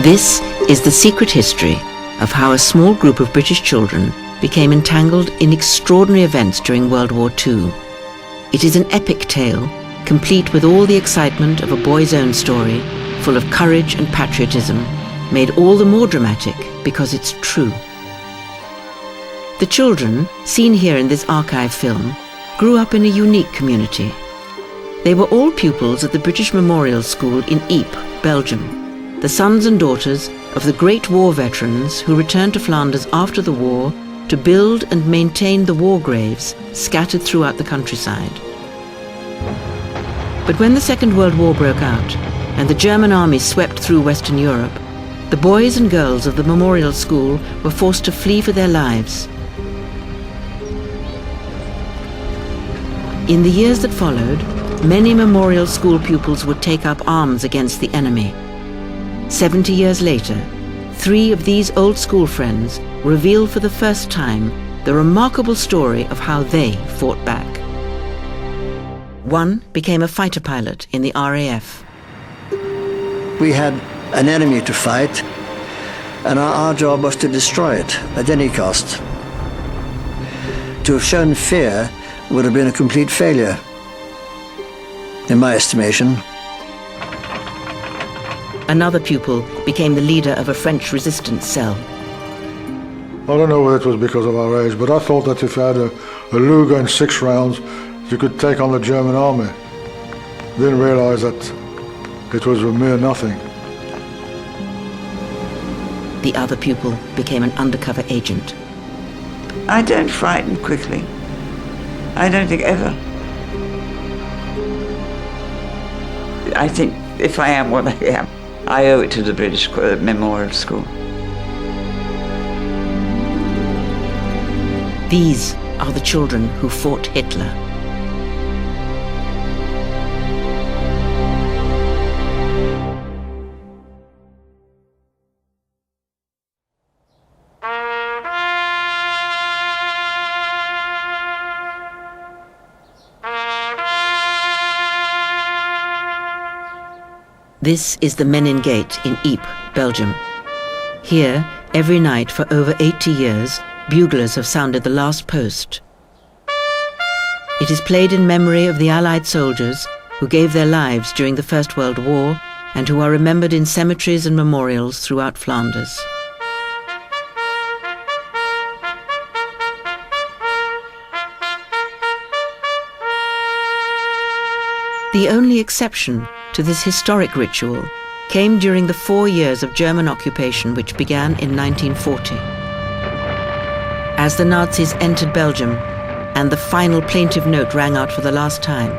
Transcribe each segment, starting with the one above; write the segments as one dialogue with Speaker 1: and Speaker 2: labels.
Speaker 1: This is the secret history of how a small group of British children became entangled in extraordinary events during World War II. It is an epic tale, complete with all the excitement of a boy's own story, full of courage and patriotism, made all the more dramatic because it's true. The children, seen here in this archive film, grew up in a unique community. They were all pupils at the British Memorial School in Ypres, Belgium, the sons and daughters of the great war veterans who returned to Flanders after the war to build and maintain the war graves scattered throughout the countryside. But when the Second World War broke out and the German army swept through Western Europe, the boys and girls of the Memorial School were forced to flee for their lives. In the years that followed, many Memorial School pupils would take up arms against the enemy. 70 years later, 3 of these old school friends reveal for the first time the remarkable story of how they fought back. One became a fighter pilot in the RAF.
Speaker 2: We had an enemy to fight, and our job was to destroy it at any cost. To have shown fear would have been a complete failure, in my estimation.
Speaker 1: Another pupil became the leader of a French resistance cell.
Speaker 3: I don't know whether it was because of our age, but I thought that if you had a Luger and 6 rounds, you could take on the German army. Didn't realize that it was a mere nothing.
Speaker 1: The other pupil became an undercover agent.
Speaker 4: I don't frighten quickly. I don't think ever. I think if I am what I am, I owe it to the British Memorial School.
Speaker 1: These are the children who fought Hitler. This is the Menin Gate in Ypres, Belgium. Here, every night for over 80 years, buglers have sounded the last post. It is played in memory of the Allied soldiers who gave their lives during the First World War and who are remembered in cemeteries and memorials throughout Flanders. The only exception to this historic ritual came during the 4 years of German occupation which began in 1940. As the Nazis entered Belgium and the final plaintive note rang out for the last time,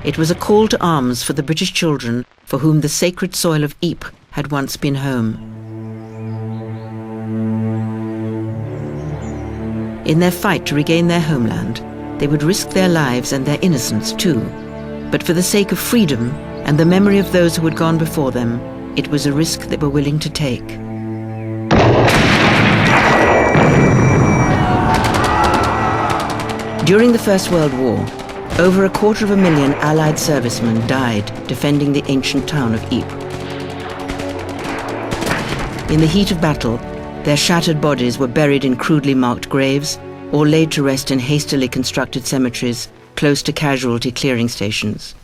Speaker 1: it was a call to arms for the British children for whom the sacred soil of Ypres had once been home. In their fight to regain their homeland, they would risk their lives and their innocence too. But for the sake of freedom and the memory of those who had gone before them, it was a risk they were willing to take. During the First World War, over 250,000 Allied servicemen died defending the ancient town of Ypres. In the heat of battle, their shattered bodies were buried in crudely marked graves or laid to rest in hastily constructed cemeteries close to casualty clearing stations.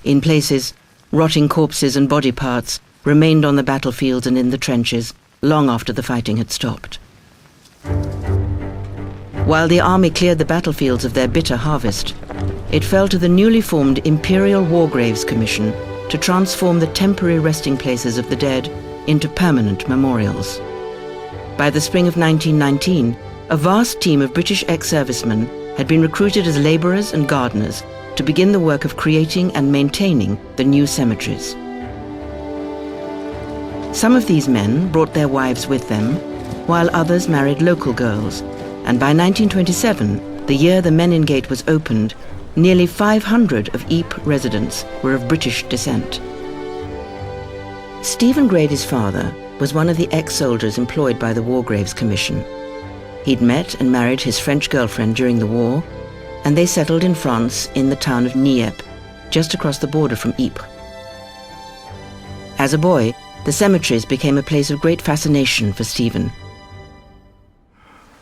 Speaker 1: In places, rotting corpses and body parts remained on the battlefields and in the trenches long after the fighting had stopped. While the army cleared the battlefields of their bitter harvest, it fell to the newly formed Imperial War Graves Commission to transform the temporary resting places of the dead into permanent memorials. By the spring of 1919, a vast team of British ex-servicemen had been recruited as labourers and gardeners to begin the work of creating and maintaining the new cemeteries. Some of these men brought their wives with them, while others married local girls, and by 1927, the year the Menin Gate was opened, nearly 500 of Ypres residents were of British descent. Stephen Grady's father was one of the ex-soldiers employed by the War Graves Commission. He'd met and married his French girlfriend during the war, and they settled in France in the town of Ypres just across the border from Ypres. As a boy, the cemeteries became a place of great fascination for Stephen.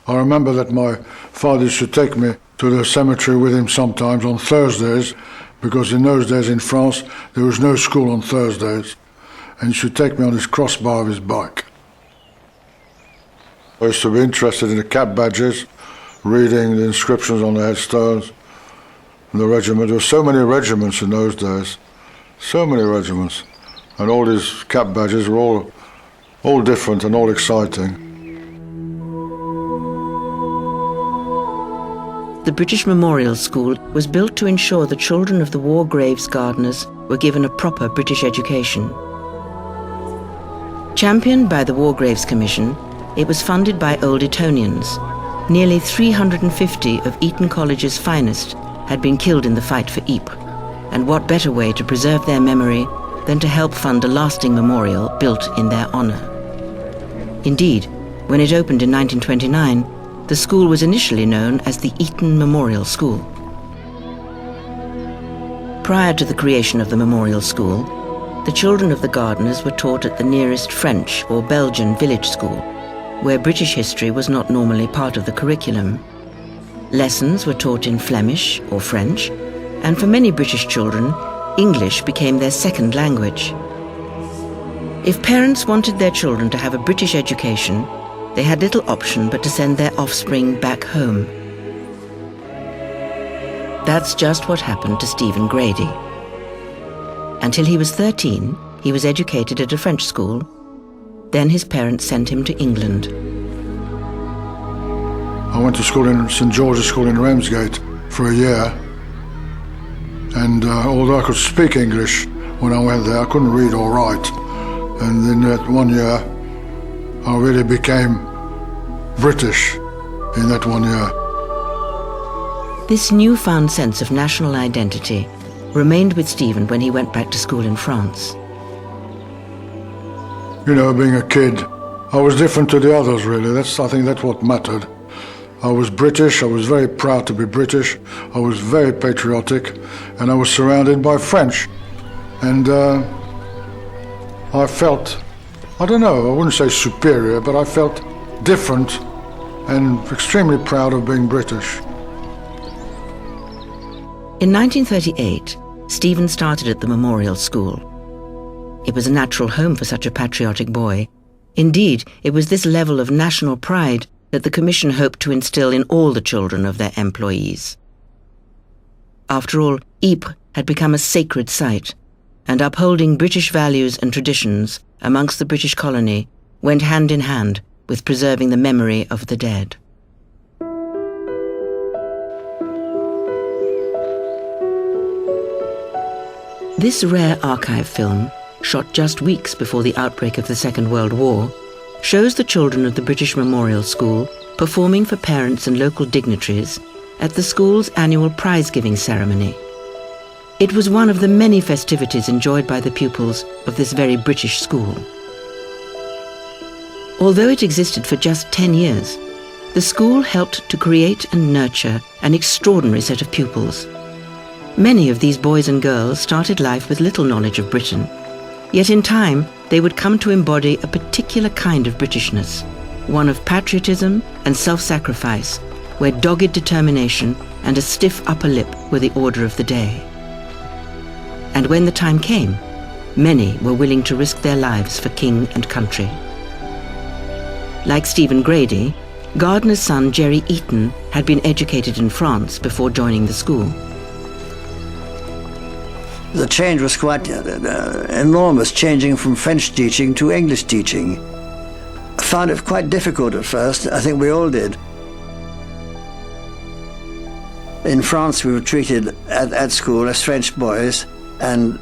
Speaker 3: I remember that my father used to take me to the cemetery with him sometimes on Thursdays, because in those days in France there was no school on Thursdays, and he should take me on his crossbar of his bike. I used to be interested in the cap badges, reading the inscriptions on the headstones, and the regiment. There were so many regiments in those days, so many regiments, and all these cap badges were all different and all exciting.
Speaker 1: The British Memorial School was built to ensure the children of the war graves gardeners were given a proper British education. Championed by the War Graves Commission, it was funded by old Etonians. Nearly 350 of Eton College's finest had been killed in the fight for Ypres, and what better way to preserve their memory than to help fund a lasting memorial built in their honour. Indeed, when it opened in 1929, the school was initially known as the Eaton Memorial School. Prior to the creation of the Memorial School, the children of the gardeners were taught at the nearest French or Belgian village school, where British history was not normally part of the curriculum. Lessons were taught in Flemish or French, and for many British children, English became their second language. If parents wanted their children to have a British education, they had little option but to send their offspring back home. That's just what happened to Stephen Grady. Until he was 13, he was educated at a French school. Then his parents sent him to England.
Speaker 3: I went to school in St. George's School in Ramsgate for a year, and although I could speak English when I went there, I couldn't read or write. And in that 1 year, I really became British in that 1 year.
Speaker 1: This newfound sense of national identity remained with Stephen when he went back to school in France.
Speaker 3: You know, being a kid, I was different to the others, really. I think that's what mattered. I was British, I was very proud to be British, I was very patriotic, and I was surrounded by French. And I felt, I don't know, I wouldn't say superior, but I felt different and extremely proud of being British.
Speaker 1: In 1938, Stephen started at the Memorial School. It was a natural home for such a patriotic boy. Indeed, it was this level of national pride that the Commission hoped to instill in all the children of their employees. After all, Ypres had become a sacred site, and upholding British values and traditions amongst the British colony went hand in hand with preserving the memory of the dead. This rare archive film, shot just weeks before the outbreak of the Second World War, shows the children of the British Memorial School performing for parents and local dignitaries at the school's annual prize-giving ceremony. It was one of the many festivities enjoyed by the pupils of this very British school. Although it existed for just 10 years, the school helped to create and nurture an extraordinary set of pupils. Many of these boys and girls started life with little knowledge of Britain, yet in time they would come to embody a particular kind of Britishness, one of patriotism and self-sacrifice, where dogged determination and a stiff upper lip were the order of the day. And when the time came, many were willing to risk their lives for king and country. Like Stephen Grady, Gardner's son Jerry Eaton had been educated in France before joining the school.
Speaker 2: The change was quite enormous, changing from French teaching to English teaching. I found it quite difficult at first. I think we all did. In France, we were treated at school as French boys, and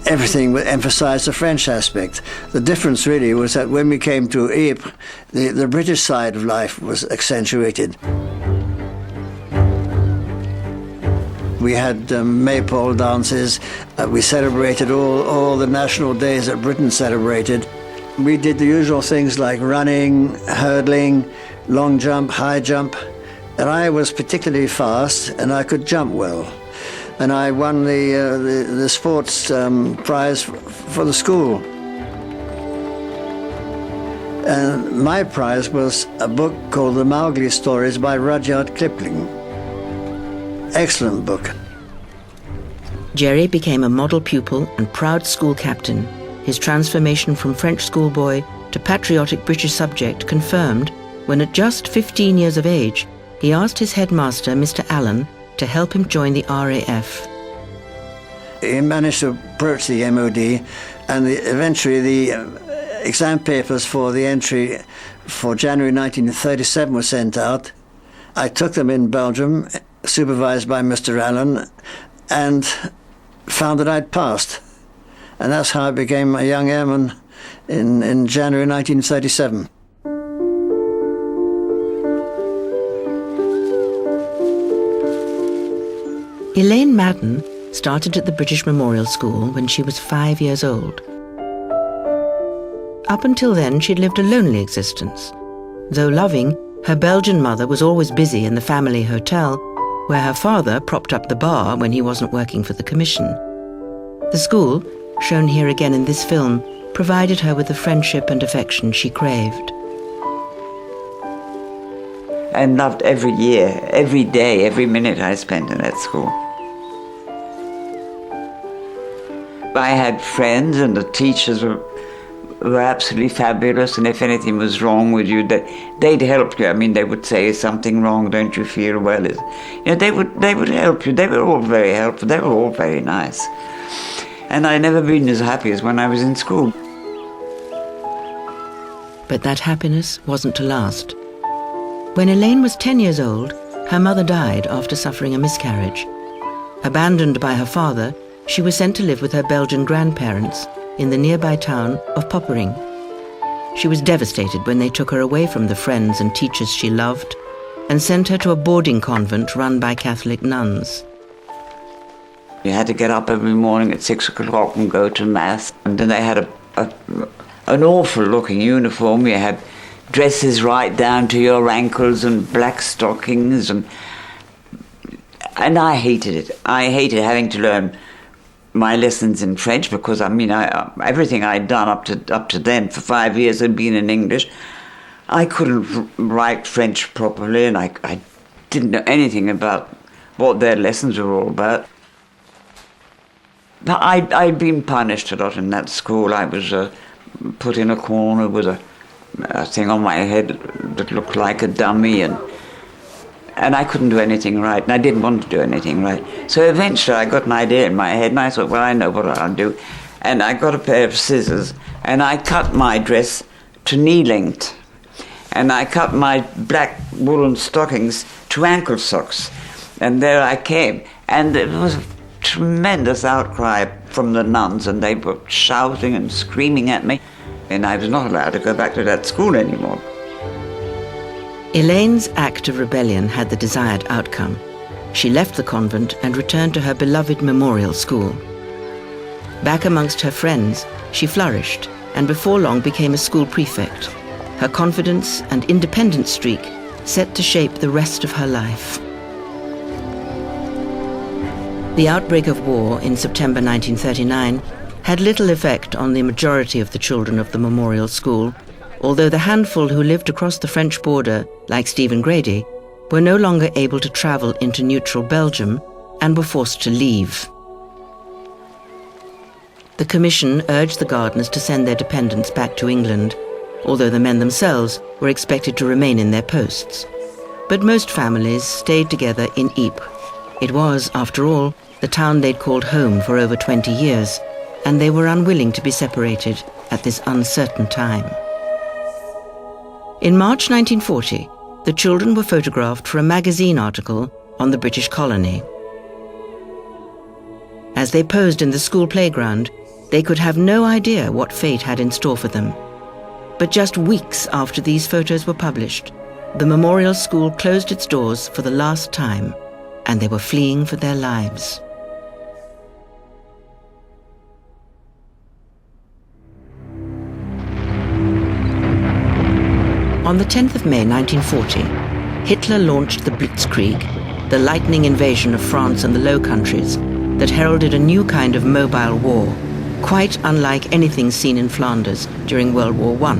Speaker 2: everything emphasized the French aspect. The difference really was that when we came to Ypres, the British side of life was accentuated. We had maypole dances. We celebrated all the national days that Britain celebrated. We did the usual things like running, hurdling, long jump, high jump. And I was particularly fast, and I could jump well. and I won the sports prize for the school. And my prize was a book called The Mowgli Stories by Rudyard Kipling. Excellent book.
Speaker 1: Jerry became a model pupil and proud school captain, his transformation from French schoolboy to patriotic British subject confirmed when at just 15 years of age, he asked his headmaster, Mr. Allen, to help him join the RAF.
Speaker 2: He managed to approach the MOD, and eventually the exam papers for the entry for January 1937 were sent out. I took them in Belgium, supervised by Mr. Allen, and found that I'd passed. And that's how I became a young airman in January 1937.
Speaker 1: Elaine Madden started at the British Memorial School when she was 5 years old. Up until then, she'd lived a lonely existence. Though loving, her Belgian mother was always busy in the family hotel, where her father propped up the bar when he wasn't working for the commission. The school, shown here again in this film, provided her with the friendship and affection she craved.
Speaker 4: I loved every year, every day, every minute I spent in that school. I had friends, and the teachers were absolutely fabulous, and if anything was wrong with you, they'd help you. I mean, they would say, "Is something wrong? Don't you feel well?" They would help you. They were all very helpful. They were all very nice. And I'd never been as happy as when I was in school.
Speaker 1: But that happiness wasn't to last. When Elaine was 10 years old, her mother died after suffering a miscarriage. Abandoned by her father, she was sent to live with her Belgian grandparents in the nearby town of Poppering. She was devastated when they took her away from the friends and teachers she loved and sent her to a boarding convent run by Catholic nuns.
Speaker 4: You had to get up every morning at 6 o'clock and go to Mass. And then they had an awful-looking uniform. You had dresses right down to your ankles and black stockings. And I hated it. I hated having to learn my lessons in French because, I mean, everything I'd done up to then for 5 years had been in English. I couldn't write French properly, and I didn't know anything about what their lessons were all about. I'd been punished a lot in that school. I was put in a corner with a thing on my head that looked like a dummy, and I couldn't do anything right, and I didn't want to do anything right. So eventually I got an idea in my head, and I thought, well, I know what I'll do. And I got a pair of scissors, and I cut my dress to knee length. And I cut my black woolen stockings to ankle socks. And there I came. And it was a tremendous outcry from the nuns, and they were shouting and screaming at me. And I was not allowed to go back to that school anymore.
Speaker 1: Elaine's act of rebellion had the desired outcome. She left the convent and returned to her beloved memorial school. Back amongst her friends, she flourished and before long became a school prefect. Her confidence and independent streak set to shape the rest of her life. The outbreak of war in September 1939 had little effect on the majority of the children of the memorial school, although the handful who lived across the French border, like Stephen Grady, were no longer able to travel into neutral Belgium and were forced to leave. The Commission urged the gardeners to send their dependents back to England, although the men themselves were expected to remain in their posts. But most families stayed together in Ypres. It was, after all, the town they'd called home for over 20 years, and they were unwilling to be separated at this uncertain time. In March 1940, the children were photographed for a magazine article on the British colony. As they posed in the school playground, they could have no idea what fate had in store for them. But just weeks after these photos were published, the memorial school closed its doors for the last time, and they were fleeing for their lives. On the 10th of May 1940, Hitler launched the Blitzkrieg, the lightning invasion of France and the Low Countries, that heralded a new kind of mobile war, quite unlike anything seen in Flanders during World War I.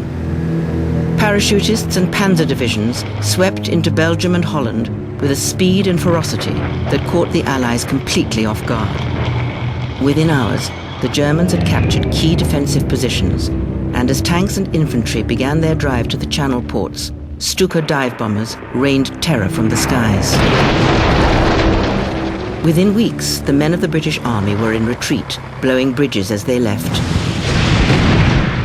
Speaker 1: Parachutists and panzer divisions swept into Belgium and Holland with a speed and ferocity that caught the Allies completely off guard. Within hours, the Germans had captured key defensive positions, and as tanks and infantry began their drive to the Channel ports, Stuka dive bombers rained terror from the skies. Within weeks, the men of the British Army were in retreat, blowing bridges as they left.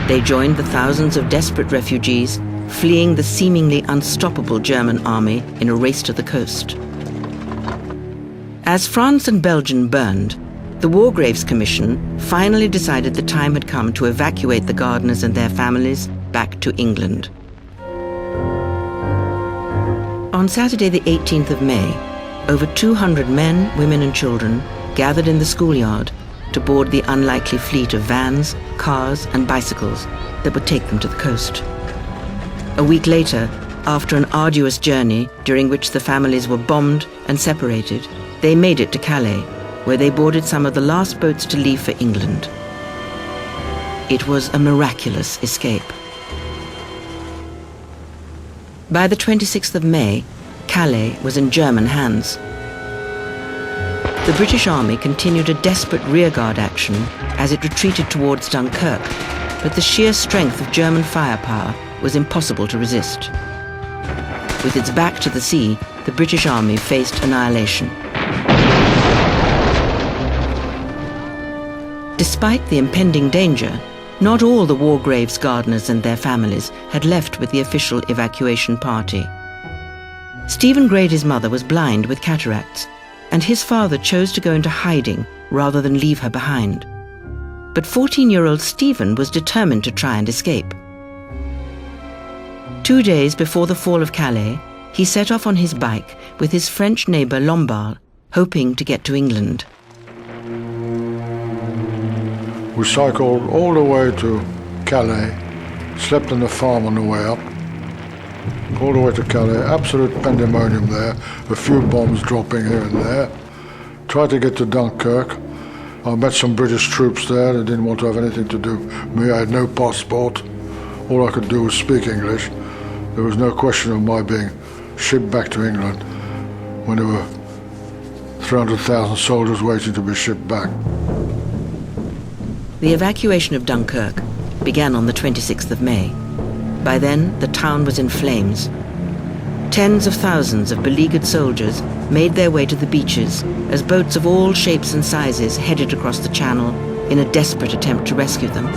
Speaker 1: They joined the thousands of desperate refugees fleeing the seemingly unstoppable German army in a race to the coast. As France and Belgium burned, the War Graves Commission finally decided the time had come to evacuate the gardeners and their families back to England. On Saturday the 18th of May, over 200 men, women and children gathered in the schoolyard to board the unlikely fleet of vans, cars and bicycles that would take them to the coast. A week later, after an arduous journey during which the families were bombed and separated, they made it to Calais, where they boarded some of the last boats to leave for England. It was a miraculous escape. By the 26th of May, Calais was in German hands. The British Army continued a desperate rearguard action as it retreated towards Dunkirk, but the sheer strength of German firepower was impossible to resist. With its back to the sea, the British Army faced annihilation. Despite the impending danger, not all the War Graves gardeners and their families had left with the official evacuation party. Stephen Grady's mother was blind with cataracts, and his father chose to go into hiding rather than leave her behind. But 14-year-old Stephen was determined to try and escape. 2 days before the fall of Calais, he set off on his bike with his French neighbour Lombard, hoping to get to England.
Speaker 3: We cycled all the way to Calais, slept in the farm on the way up, all the way to Calais, absolute pandemonium there, a few bombs dropping here and there. Tried to get to Dunkirk. I met some British troops there that didn't want to have anything to do with me. I had no passport. All I could do was speak English. There was no question of my being shipped back to England when there were 300,000 soldiers waiting to be shipped back.
Speaker 1: The evacuation of Dunkirk began on the 26th of May. By then, the town was in flames. Tens of thousands of beleaguered soldiers made their way to the beaches as boats of all shapes and sizes headed across the channel in a desperate attempt to rescue them.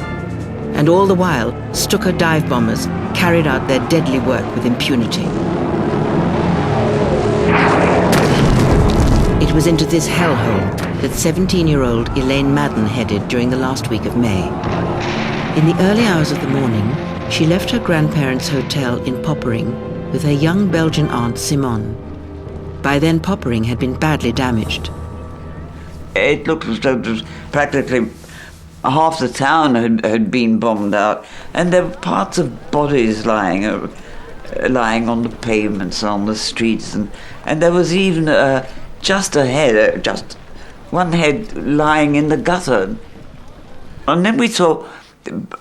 Speaker 1: And all the while, Stuka dive bombers carried out their deadly work with impunity. It was into this hellhole that 17-year-old Elaine Madden headed during the last week of May. In the early hours of the morning, she left her grandparents' hotel in Poppering with her young Belgian aunt Simone. By then, Poppering had been badly damaged.
Speaker 4: It looked as though practically half the town had been bombed out, and there were parts of bodies lying on the pavements, on the streets, and there was even just a head, just one head lying in the gutter. And then we saw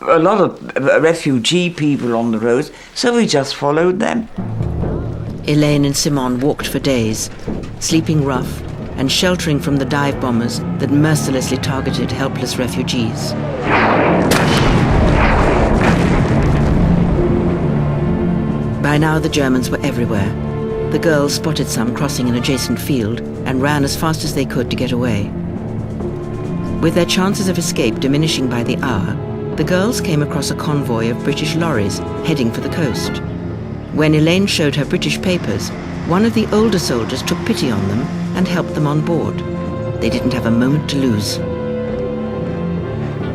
Speaker 4: a lot of refugee people on the roads, so we just followed them.
Speaker 1: Elaine and Simone walked for days, sleeping rough and sheltering from the dive bombers that mercilessly targeted helpless refugees. By now the Germans were everywhere. The girls spotted some crossing an adjacent field and ran as fast as they could to get away. With their chances of escape diminishing by the hour, the girls came across a convoy of British lorries heading for the coast. When Elaine showed her British papers, one of the older soldiers took pity on them and helped them on board. They didn't have a moment to lose.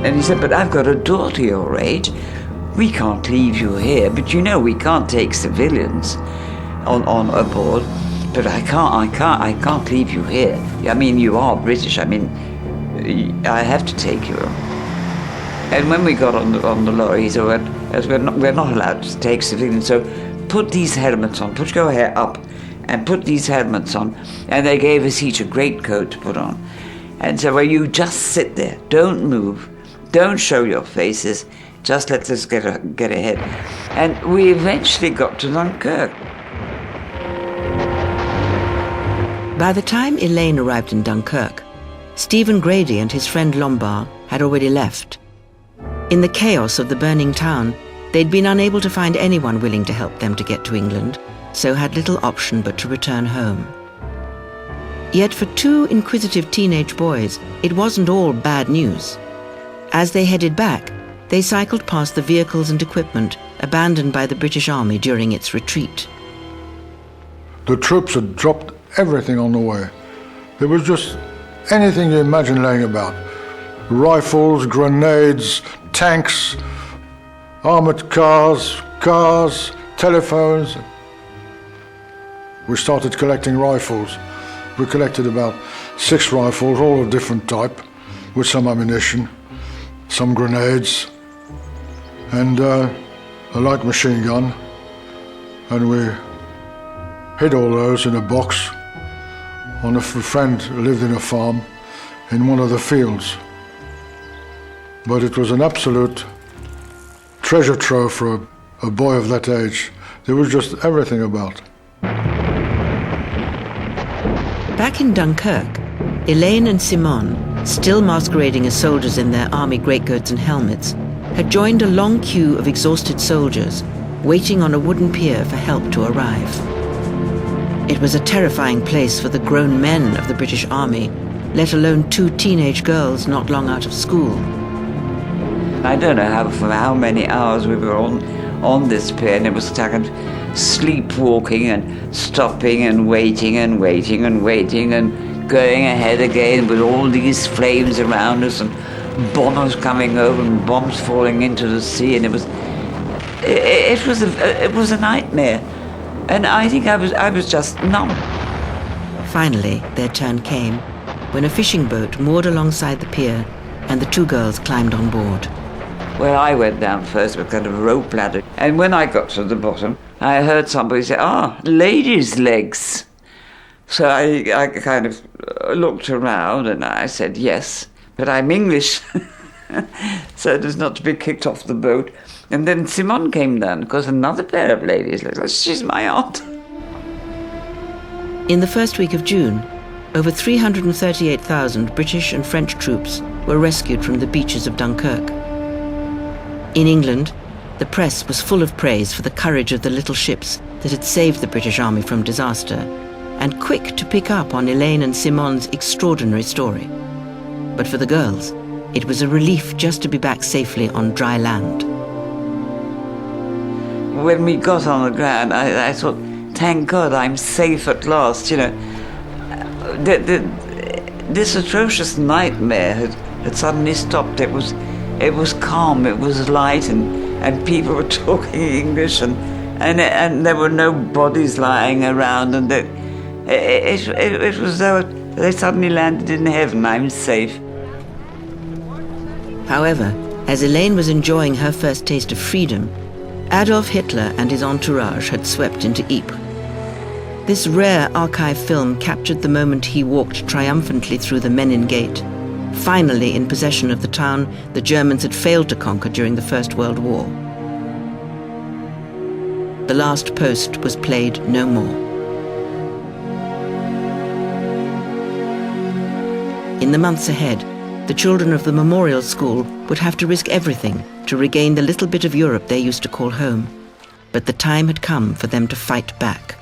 Speaker 4: And he said, "But I've got a daughter your age. We can't leave you here, but you know we can't take civilians on aboard. But I can't leave you here. I mean, you are British. I mean, I have to take you." And when we got on the lorry, he said, as we're not allowed to take civilians, so put these helmets on, put your hair up, and put these helmets on. And they gave us each a great coat to put on. and said, well, you just sit there, don't move, don't show your faces, just let us get ahead. And we eventually got to Dunkirk.
Speaker 1: By the time Elaine arrived in Dunkirk, Stephen Grady and his friend Lombard had already left. In the chaos of the burning town, they'd been unable to find anyone willing to help them to get to England, so had little option but to return home. Yet for two inquisitive teenage boys, it wasn't all bad news. As they headed back, they cycled past the vehicles and equipment abandoned by the British Army during its retreat.
Speaker 3: The troops had dropped everything on the way. There was just anything you imagine laying about. Rifles, grenades, tanks, armored cars, telephones. We started collecting rifles. We collected about 6 rifles, all of different type, with some ammunition, some grenades, and a light machine gun. And we hid all those in a box on a friend who lived in a farm in one of the fields. But it was an absolute treasure trove for a boy of that age. There was just everything about.
Speaker 1: Back in Dunkirk, Elaine and Simone, still masquerading as soldiers in their army greatcoats and helmets, had joined a long queue of exhausted soldiers, waiting on a wooden pier for help to arrive. It was a terrifying place for the grown men of the British Army, let alone 2 teenage girls not long out of school.
Speaker 4: I don't know for how many hours we were on this pier, and it was kind of sleepwalking and stopping and waiting and waiting and waiting and going ahead again with all these flames around us and bombers coming over and bombs falling into the sea, and it was a nightmare. And I think I was just numb.
Speaker 1: Finally, their turn came, when a fishing boat moored alongside the pier and the 2 girls climbed on board.
Speaker 4: Well, I went down first with kind of a rope ladder. And when I got to the bottom, I heard somebody say, ladies' legs. So I kind of looked around and I said, yes, but I'm English. So it was not to be kicked off the boat. And then Simone came down, because another pair of ladies' legs. She's my aunt.
Speaker 1: In the first week of June, over 338,000 British and French troops were rescued from the beaches of Dunkirk. In England, the press was full of praise for the courage of the little ships that had saved the British Army from disaster, and quick to pick up on Elaine and Simone's extraordinary story. But for the girls, it was a relief just to be back safely on dry land.
Speaker 4: When we got on the ground, I thought, thank God I'm safe at last, you know. This atrocious nightmare had suddenly stopped. It was calm, it was light, and people were talking English, and there were no bodies lying around, and it was as though they suddenly landed in heaven. I'm safe.
Speaker 1: However, as Elaine was enjoying her first taste of freedom, Adolf Hitler and his entourage had swept into Ypres. This rare archive film captured the moment he walked triumphantly through the Menin Gate, finally in possession of the town the Germans had failed to conquer during the First World War. The last post was played no more. In the months ahead, the children of the memorial school would have to risk everything to regain the little bit of Europe they used to call home. But the time had come for them to fight back.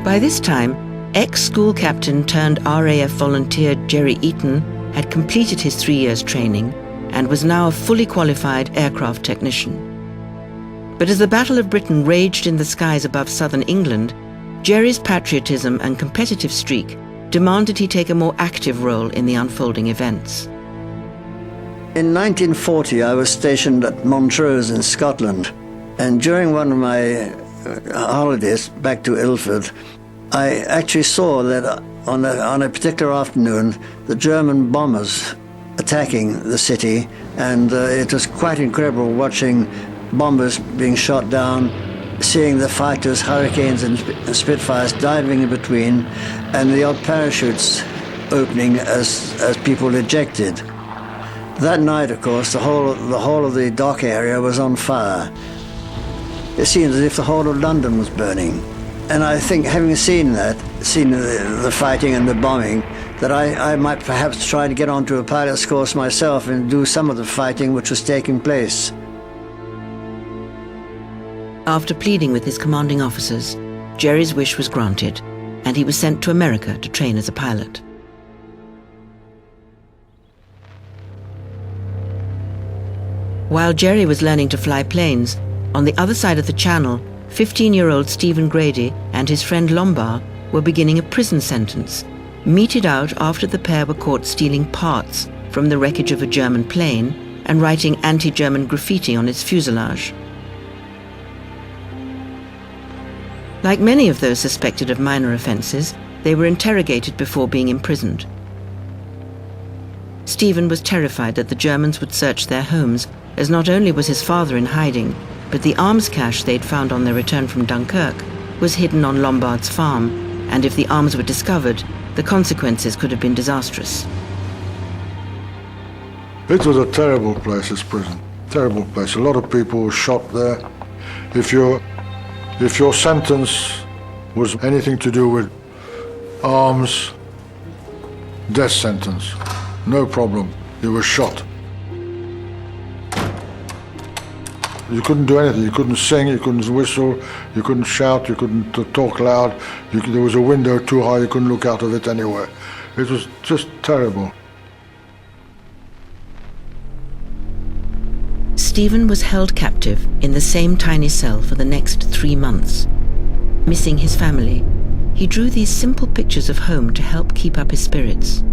Speaker 1: By this time, ex-school captain turned RAF volunteer Jerry Eaton had completed his 3 years training and was now a fully qualified aircraft technician. But as the Battle of Britain raged in the skies above southern England, Jerry's patriotism and competitive streak demanded he take a more active role in the unfolding events.
Speaker 2: In 1940, I was stationed at Montrose in Scotland, and during one of my holidays back to Ilford, I actually saw that on a particular afternoon, the German bombers attacking the city, and it was quite incredible watching bombers being shot down seeing the fighters, Hurricanes and Spitfires diving in between, and the odd parachutes opening as people ejected. That night, of course, the whole of the dock area was on fire. It seemed as if the whole of London was burning. And I think, having seen the fighting and the bombing, that I might perhaps try to get onto a pilot's course myself and do some of the fighting which was taking place.
Speaker 1: After pleading with his commanding officers, Jerry's wish was granted, and he was sent to America to train as a pilot. While Jerry was learning to fly planes, on the other side of the channel, 15-year-old Stephen Grady and his friend Lombard were beginning a prison sentence, meted out after the pair were caught stealing parts from the wreckage of a German plane and writing anti-German graffiti on its fuselage. Like many of those suspected of minor offences, they were interrogated before being imprisoned. Stephen was terrified that the Germans would search their homes, as not only was his father in hiding, but the arms cache they'd found on their return from Dunkirk was hidden on Lombard's farm, and if the arms were discovered, the consequences could have been disastrous.
Speaker 3: It was a terrible place, this prison. Terrible place. A lot of people were shot there. If your sentence was anything to do with arms, death sentence. No problem. You were shot. You couldn't do anything. You couldn't sing, you couldn't whistle, you couldn't shout, you couldn't talk loud. There was a window too high, you couldn't look out of it anywhere. It was just terrible.
Speaker 1: Stephen was held captive in the same tiny cell for the next 3 months. Missing his family, he drew these simple pictures of home to help keep up his spirits.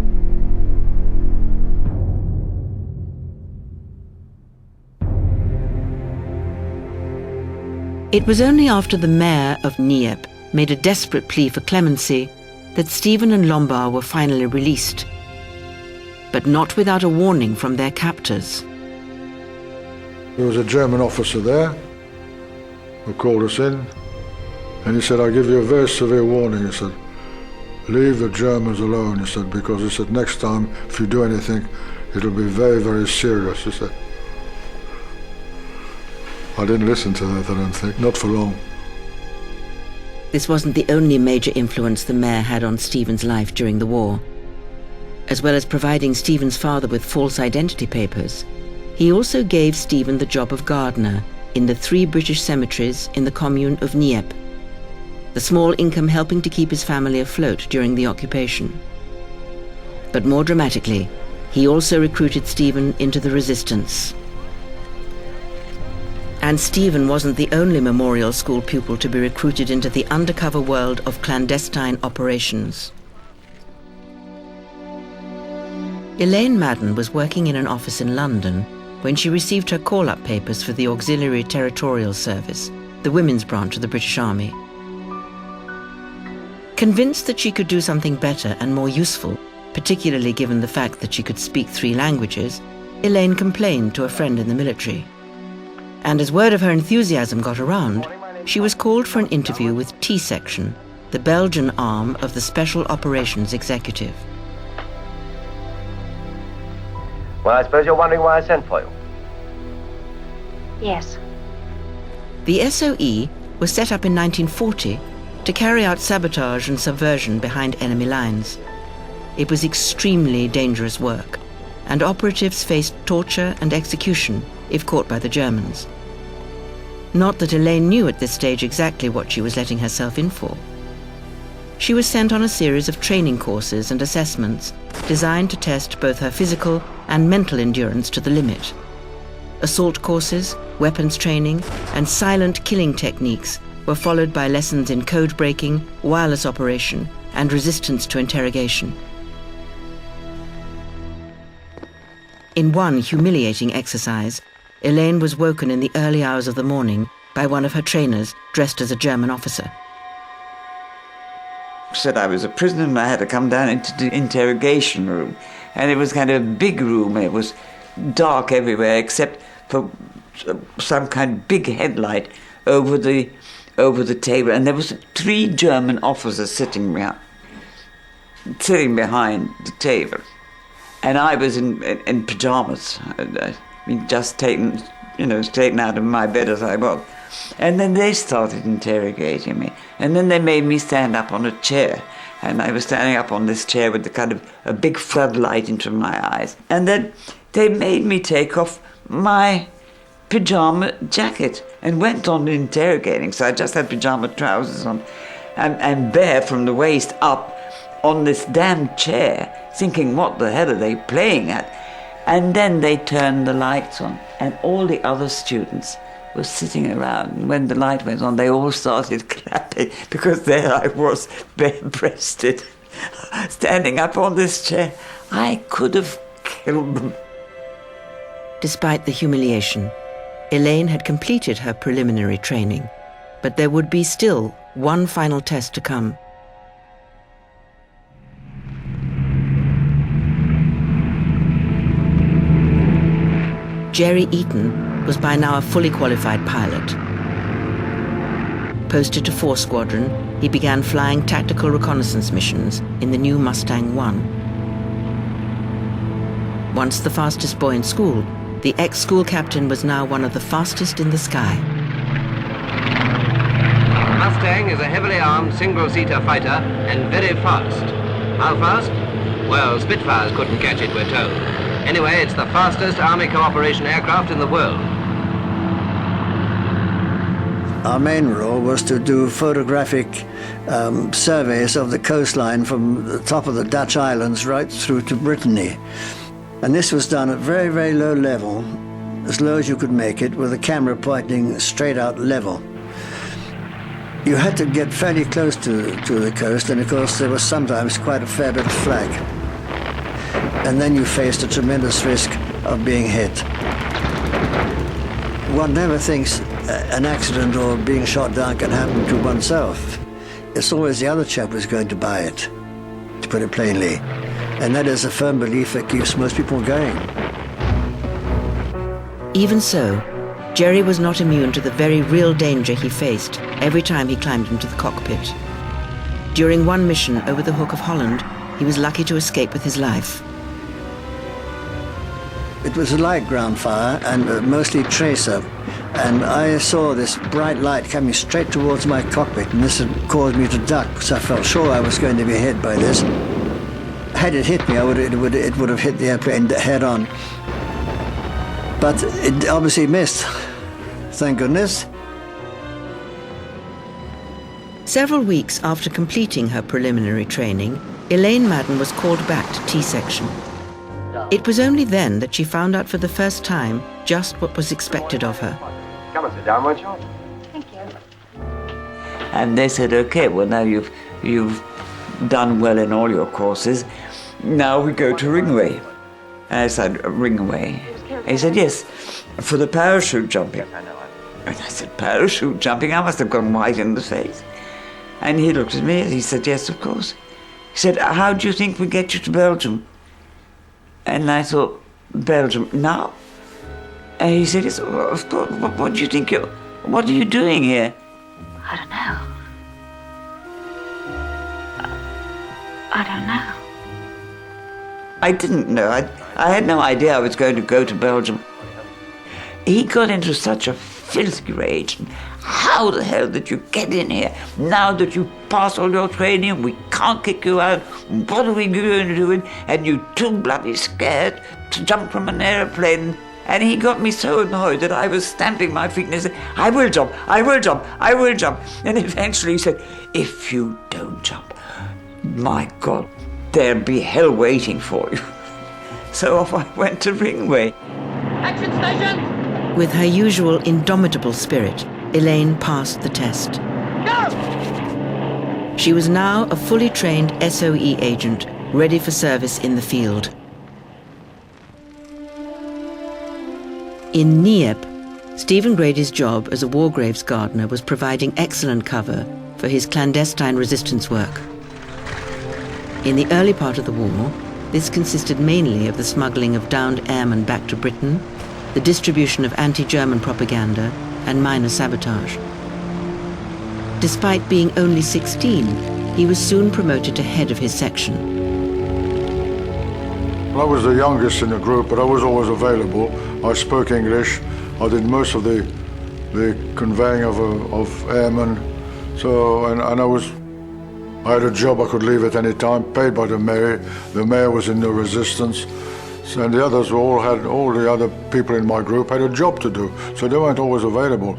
Speaker 1: It was only after the mayor of Ypres made a desperate plea for clemency that Stephen and Lombard were finally released, but not without a warning from their captors.
Speaker 3: There was a German officer there who called us in, and he said, "I'll give you a very severe warning." He said, "Leave the Germans alone," he said, "because he said, next time if you do anything, it'll be very, very serious," he said. I didn't listen to that, I don't think, not for long.
Speaker 1: This wasn't the only major influence the mayor had on Stephen's life during the war. As well as providing Stephen's father with false identity papers, he also gave Stephen the job of gardener in the 3 British cemeteries in the commune of Ypres, the small income helping to keep his family afloat during the occupation. But more dramatically, he also recruited Stephen into the resistance. And Stephen wasn't the only memorial school pupil to be recruited into the undercover world of clandestine operations. Elaine Madden was working in an office in London when she received her call-up papers for the Auxiliary Territorial Service, the women's branch of the British Army. Convinced that she could do something better and more useful, particularly given the fact that she could speak 3 languages, Elaine complained to a friend in the military. And as word of her enthusiasm got around, she was called for an interview with T-Section, the Belgian arm of the Special Operations Executive.
Speaker 5: Well, I suppose you're wondering why I sent for you.
Speaker 6: Yes.
Speaker 1: The SOE was set up in 1940 to carry out sabotage and subversion behind enemy lines. It was extremely dangerous work, and operatives faced torture and execution if caught by the Germans. Not that Elaine knew at this stage exactly what she was letting herself in for. She was sent on a series of training courses and assessments designed to test both her physical and mental endurance to the limit. Assault courses, weapons training, and silent killing techniques were followed by lessons in code breaking, wireless operation, and resistance to interrogation. In one humiliating exercise, Elaine was woken in the early hours of the morning by one of her trainers dressed as a German officer.
Speaker 4: Said I was a prisoner and I had to come down into the interrogation room. And it was kind of a big room. It was dark everywhere except for some kind of big headlight over the over the table, and there was 3 German officers sitting behind the table. And I was in pajamas. I mean, just taken out of my bed as I was. And then they started interrogating me. And then they made me stand up on a chair. And I was standing up on this chair with the kind of a big floodlight into my eyes. And then they made me take off my pyjama jacket and went on interrogating. So I just had pyjama trousers on and bare from the waist up on this damn chair, thinking, what the hell are they playing at? And then they turned the lights on, and all the other students were sitting around. And when the light went on, they all started clapping, because there I was, bare-breasted, standing up on this chair. I could have killed them.
Speaker 1: Despite the humiliation, Elaine had completed her preliminary training, but there would be still one final test to come. Jerry Eaton was by now a fully qualified pilot. Posted to 4 Squadron, he began flying tactical reconnaissance missions in the new Mustang 1. Once the fastest boy in school, the ex-school captain was now one of the fastest in the sky.
Speaker 6: Mustang is a heavily armed single-seater fighter and very fast. How fast? Well, Spitfires couldn't catch it, we're told. Anyway, it's the fastest Army cooperation aircraft in the world.
Speaker 2: Our main role was to do photographic surveys of the coastline from the top of the Dutch islands right through to Brittany. And this was done at very, very low level, as low as you could make it, with the camera pointing straight out level. You had to get fairly close to the coast, and of course there was sometimes quite a fair bit of flag. And then you faced a tremendous risk of being hit. One never thinks an accident or being shot down can happen to oneself. It's always the other chap who's going to buy it, to put it plainly. And that is a firm belief that keeps most people going.
Speaker 1: Even so, Jerry was not immune to the very real danger he faced every time he climbed into the cockpit. During one mission over the Hook of Holland, he was lucky to escape with his life.
Speaker 2: It was a light ground fire and mostly tracer. And I saw this bright light coming straight towards my cockpit, and this had caused me to duck, because I felt sure I was going to be hit by this. Had it hit me, it would have hit the airplane head on. But it obviously missed. Thank goodness.
Speaker 1: Several weeks after completing her preliminary training, Elaine Madden was called back to T-section. It was only then that she found out for the first time just what was expected of her.
Speaker 5: Come and sit down, won't you?
Speaker 7: Thank you.
Speaker 4: And they said, okay, well now you've done well in all your courses. Now we go to Ringway. And I said, Ringway? He said, yes, for the parachute jumping. And I said, parachute jumping? I must have gone white in the face. And he looked at me and he said, yes, of course. He said, how do you think we get you to Belgium? And I thought, Belgium, now? And he said, yes, of course, what do you think what are you doing here?
Speaker 7: I don't know. I don't know.
Speaker 4: I didn't know. I had no idea I was going to go to Belgium. He got into such a filthy rage. How the hell did you get in here? Now that you passed all your training, we can't kick you out. What are we going to do? And you're too bloody scared to jump from an airplane. And he got me so annoyed that I was stamping my feet and he said, I will jump, I will jump, I will jump. And eventually he said, if you don't jump, my God, there'll be hell waiting for you. So off I went to Ringway.
Speaker 7: Action station!
Speaker 1: With her usual indomitable spirit, Elaine passed the test.
Speaker 7: Go!
Speaker 1: She was now a fully trained SOE agent, ready for service in the field. In Ypres, Stephen Grady's job as a war graves gardener was providing excellent cover for his clandestine resistance work. In the early part of the war, this consisted mainly of the smuggling of downed airmen back to Britain, the distribution of anti-German propaganda, and minor sabotage. Despite being only 16, he was soon promoted to head of his section.
Speaker 3: I was the youngest in the group, but I was always available. I spoke English. I did most of the conveying of airmen. So, and I had a job I could leave at any time, paid by the mayor. The mayor was in the resistance. And the others all the other people in my group had a job to do, so they weren't always available.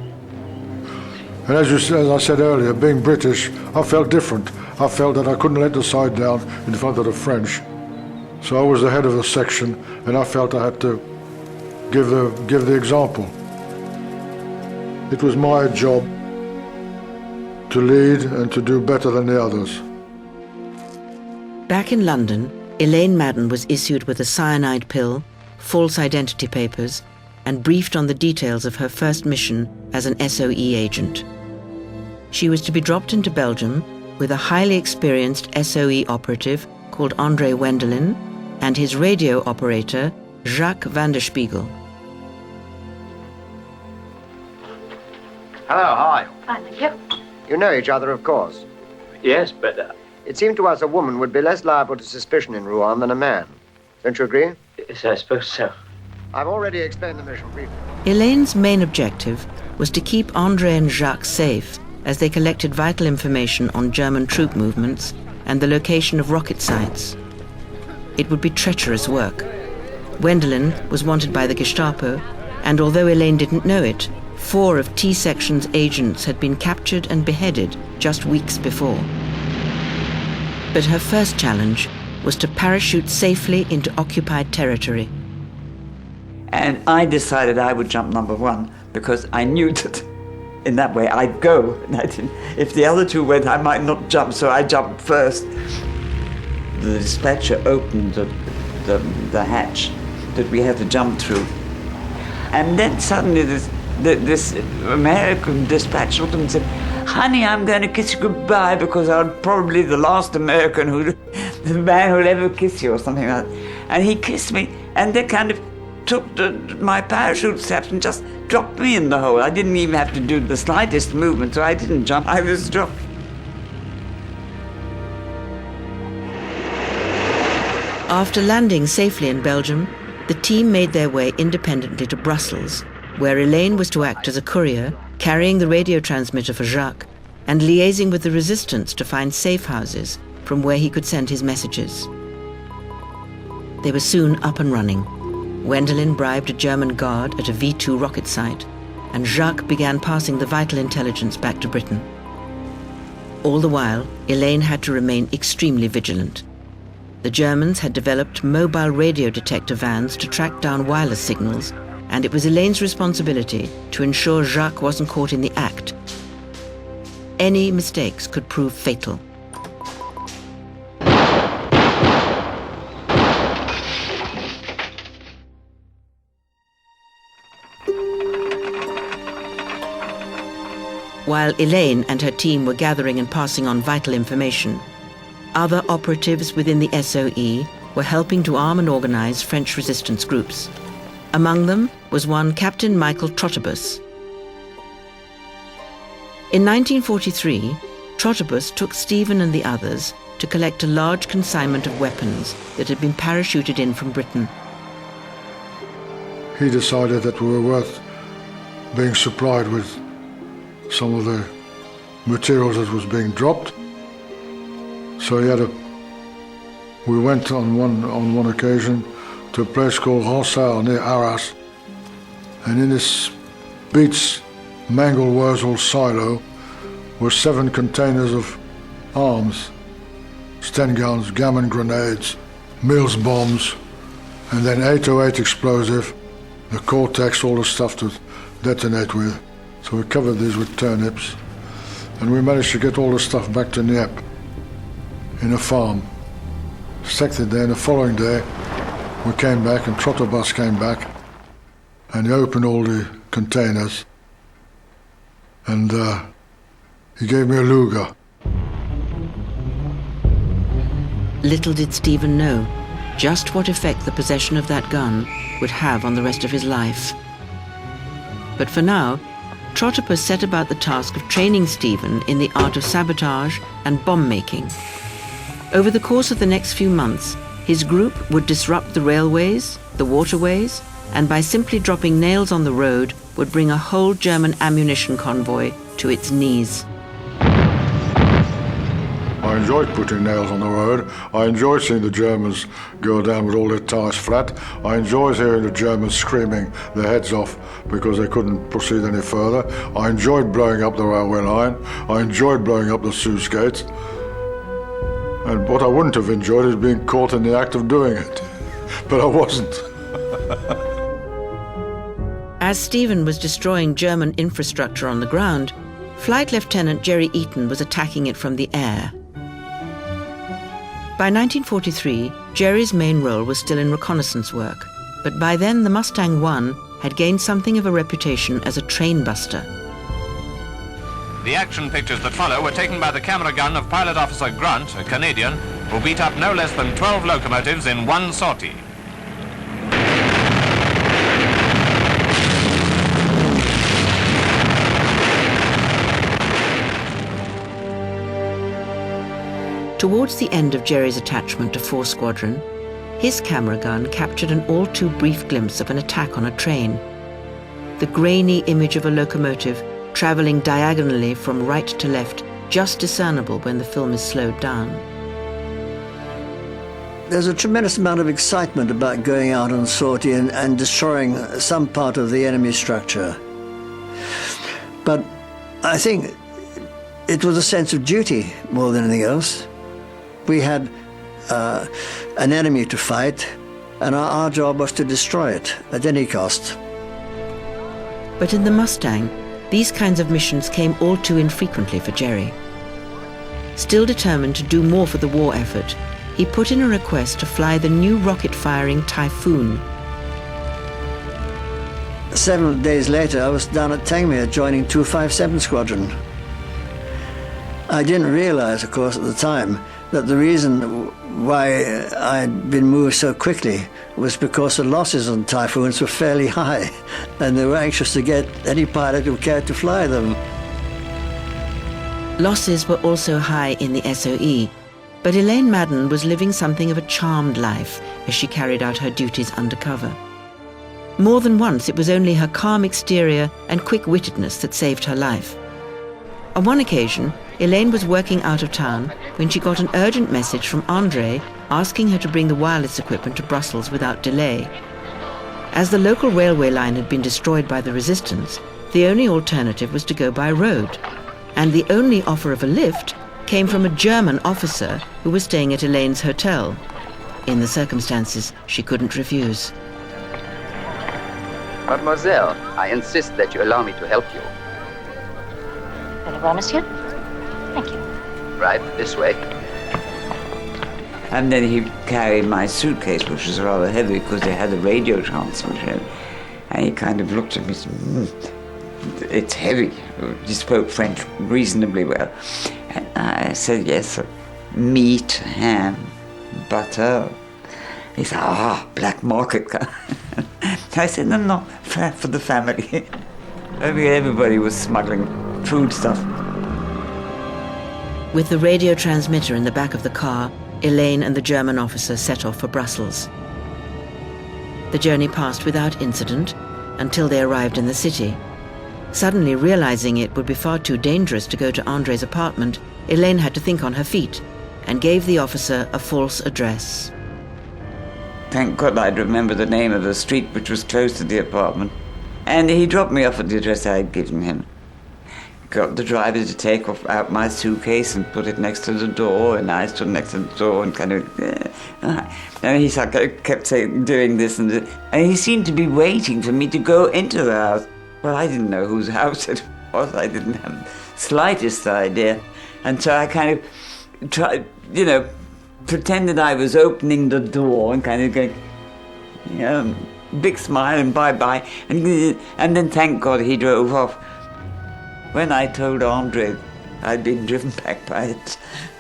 Speaker 3: And as I said earlier, being British, I felt different. I felt that I couldn't let the side down in front of the French. So I was the head of the section, and I felt I had to give the example. It was my job to lead and to do better than the others.
Speaker 1: Back in London, Elaine Madden was issued with a cyanide pill, false identity papers, and briefed on the details of her first mission as an SOE agent. She was to be dropped into Belgium with a highly experienced SOE operative called André Wendelin and his radio operator, Jacques van der Spiegel.
Speaker 5: Hello, hi.
Speaker 7: Fine, thank you.
Speaker 5: You know each other, of course.
Speaker 8: Yes, but...
Speaker 5: It seemed to us a woman would be less liable to suspicion in Rouen than a man. Don't you agree?
Speaker 8: Yes, I suppose so.
Speaker 5: I've already explained the mission briefly.
Speaker 1: Elaine's main objective was to keep André and Jacques safe as they collected vital information on German troop movements and the location of rocket sites. It would be treacherous work. Wendelin was wanted by the Gestapo, and although Elaine didn't know it, 4 of T-Section's agents had been captured and beheaded just weeks before. But her first challenge was to parachute safely into occupied territory.
Speaker 4: And I decided I would jump number 1 because I knew that in that way I'd go. And if the other 2 went, I might not jump, so I jumped first. The dispatcher opened the hatch that we had to jump through. And then suddenly this American dispatcher looked at me and said, "Honey, I'm going to kiss you goodbye because I'm probably the last American the man who'll ever kiss you," or something like that. And he kissed me, and they kind of took my parachute straps and just dropped me in the hole. I didn't even have to do the slightest movement, so I didn't jump. I was dropped.
Speaker 1: After landing safely in Belgium, the team made their way independently to Brussels, where Elaine was to act as a courier, carrying the radio transmitter for Jacques, and liaising with the resistance to find safe houses from where he could send his messages. They were soon up and running. Wendelin bribed a German guard at a V-2 rocket site, and Jacques began passing the vital intelligence back to Britain. All the while, Elaine had to remain extremely vigilant. The Germans had developed mobile radio detector vans to track down wireless signals, and it was Elaine's responsibility to ensure Jacques wasn't caught in the act. Any mistakes could prove fatal. While Elaine and her team were gathering and passing on vital information, other operatives within the SOE were helping to arm and organize French resistance groups. Among them was one Captain Michael Trotterbus. In 1943, Trotterbus took Stephen and the others to collect a large consignment of weapons that had been parachuted in from Britain.
Speaker 3: He decided that we were worth being supplied with some of the materials that was being dropped. So we went on one occasion to a place called Ronsard near Arras, and in this Beats Mangel-Wurzel silo were 7 containers of arms, Sten guns, gammon grenades, Mills bombs, and then 808 explosive, the Cortex, all the stuff to detonate with. So we covered these with turnips, and we managed to get all the stuff back to Ypres in a farm. Stacked it there, and the following day we came back, and Trotterbus came back, and he opened all the containers, and he gave me a Luger.
Speaker 1: Little did Stephen know just what effect the possession of that gun would have on the rest of his life. But for now, Trotopus set about the task of training Stephen in the art of sabotage and bomb making. Over the course of the next few months, his group would disrupt the railways, the waterways, and by simply dropping nails on the road, would bring a whole German ammunition convoy to its knees.
Speaker 3: I enjoyed putting nails on the road. I enjoyed seeing the Germans go down with all their tires flat. I enjoyed hearing the Germans screaming their heads off because they couldn't proceed any further. I enjoyed blowing up the railway line. I enjoyed blowing up the sluice gates. And what I wouldn't have enjoyed is being caught in the act of doing it. But I wasn't.
Speaker 1: As Stephen was destroying German infrastructure on the ground, Flight Lieutenant Jerry Eaton was attacking it from the air. By 1943, Jerry's main role was still in reconnaissance work, but by then the Mustang I had gained something of a reputation as a train buster.
Speaker 6: The action pictures that follow were taken by the camera gun of Pilot Officer Grant, a Canadian, who beat up no less than 12 locomotives in one sortie.
Speaker 1: Towards the end of Jerry's attachment to 4 Squadron, his camera gun captured an all-too-brief glimpse of an attack on a train. The grainy image of a locomotive travelling diagonally from right to left, just discernible when the film is slowed down.
Speaker 2: There's a tremendous amount of excitement about going out on sortie and destroying some part of the enemy structure. But I think it was a sense of duty more than anything else. We had an enemy to fight, and our job was to destroy it at any cost.
Speaker 1: But in the Mustang, these kinds of missions came all too infrequently for Jerry. Still determined to do more for the war effort, he put in a request to fly the new rocket-firing Typhoon.
Speaker 2: 7 days later, I was down at Tangmere joining 257 Squadron. I didn't realize, of course, at the time, that the reason why I'd been moved so quickly was because the losses on Typhoons were fairly high, and they were anxious to get any pilot who cared to fly them.
Speaker 1: Losses were also high in the SOE, but Elaine Madden was living something of a charmed life as she carried out her duties undercover. More than once, it was only her calm exterior and quick-wittedness that saved her life. On one occasion, Elaine was working out of town when she got an urgent message from André asking her to bring the wireless equipment to Brussels without delay. As the local railway line had been destroyed by the resistance, the only alternative was to go by road, and the only offer of a lift came from a German officer who was staying at Elaine's hotel. In the circumstances, she couldn't refuse.
Speaker 9: Mademoiselle, I insist that you allow me to help you.
Speaker 7: Very well, monsieur. Thank you.
Speaker 9: Right, this way.
Speaker 4: And then he carried my suitcase, which was rather heavy because they had a radio transmitter. And he kind of looked at me and said, it's heavy. He spoke French reasonably well. And I said, yes, meat, ham, butter. He said, black market. I said, no, for the family. Everybody was smuggling food stuff.
Speaker 1: With the radio transmitter in the back of the car, Elaine and the German officer set off for Brussels. The journey passed without incident until they arrived in the city. Suddenly realizing it would be far too dangerous to go to André's apartment, Elaine had to think on her feet and gave the officer a false address.
Speaker 4: Thank God I'd remember the name of the street which was close to the apartment. And he dropped me off at the address I had given him. Got the driver to take out my suitcase and put it next to the door, and I stood next to the door and kind of... and he kept saying, doing this and this. And he seemed to be waiting for me to go into the house. Well, I didn't know whose house it was. I didn't have the slightest idea. And so I kind of tried, pretended I was opening the door and kind of going, big smile and bye-bye. And then, thank God, he drove off. When I told André I'd been driven back by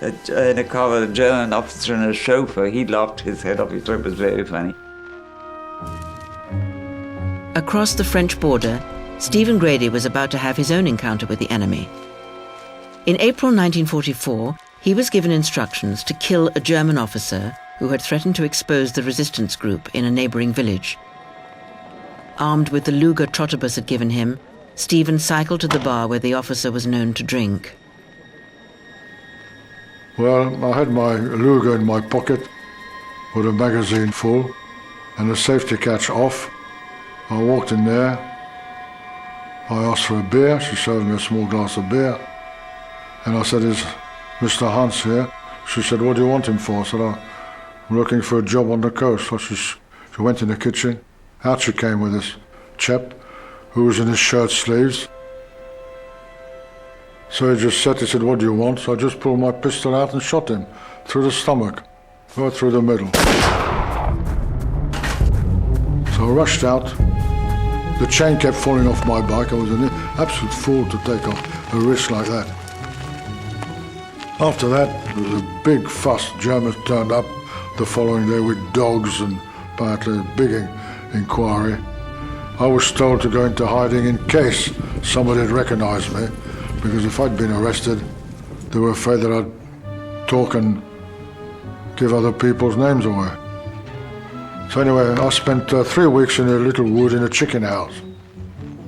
Speaker 4: in a car with a German officer and a chauffeur, he laughed his head off. He thought it was very funny.
Speaker 1: Across the French border, Stephen Grady was about to have his own encounter with the enemy. In April 1944, he was given instructions to kill a German officer who had threatened to expose the resistance group in a neighbouring village. Armed with the Luger Trotterbus had given him, Stephen cycled to the bar where the officer was known to drink.
Speaker 3: Well, I had my Luger in my pocket with a magazine full and the safety catch off. I walked in there. I asked for a beer. She served me a small glass of beer. And I said, "Is Mr. Hans here?" She said, "What do you want him for?" I said, "I'm looking for a job on the coast." So she went in the kitchen. Out she came with this chap who was in his shirt sleeves. So he just said, "What do you want?" So I just pulled my pistol out and shot him through the stomach, right through the middle. So I rushed out. The chain kept falling off my bike. I was an absolute fool to take a risk like that. After that, there was a big fuss. Germans turned up the following day with dogs and apparently a big inquiry. I was told to go into hiding in case somebody had recognized me, because if I'd been arrested, they were afraid that I'd talk and give other people's names away. So anyway, I spent 3 weeks in a little wood in a chicken house.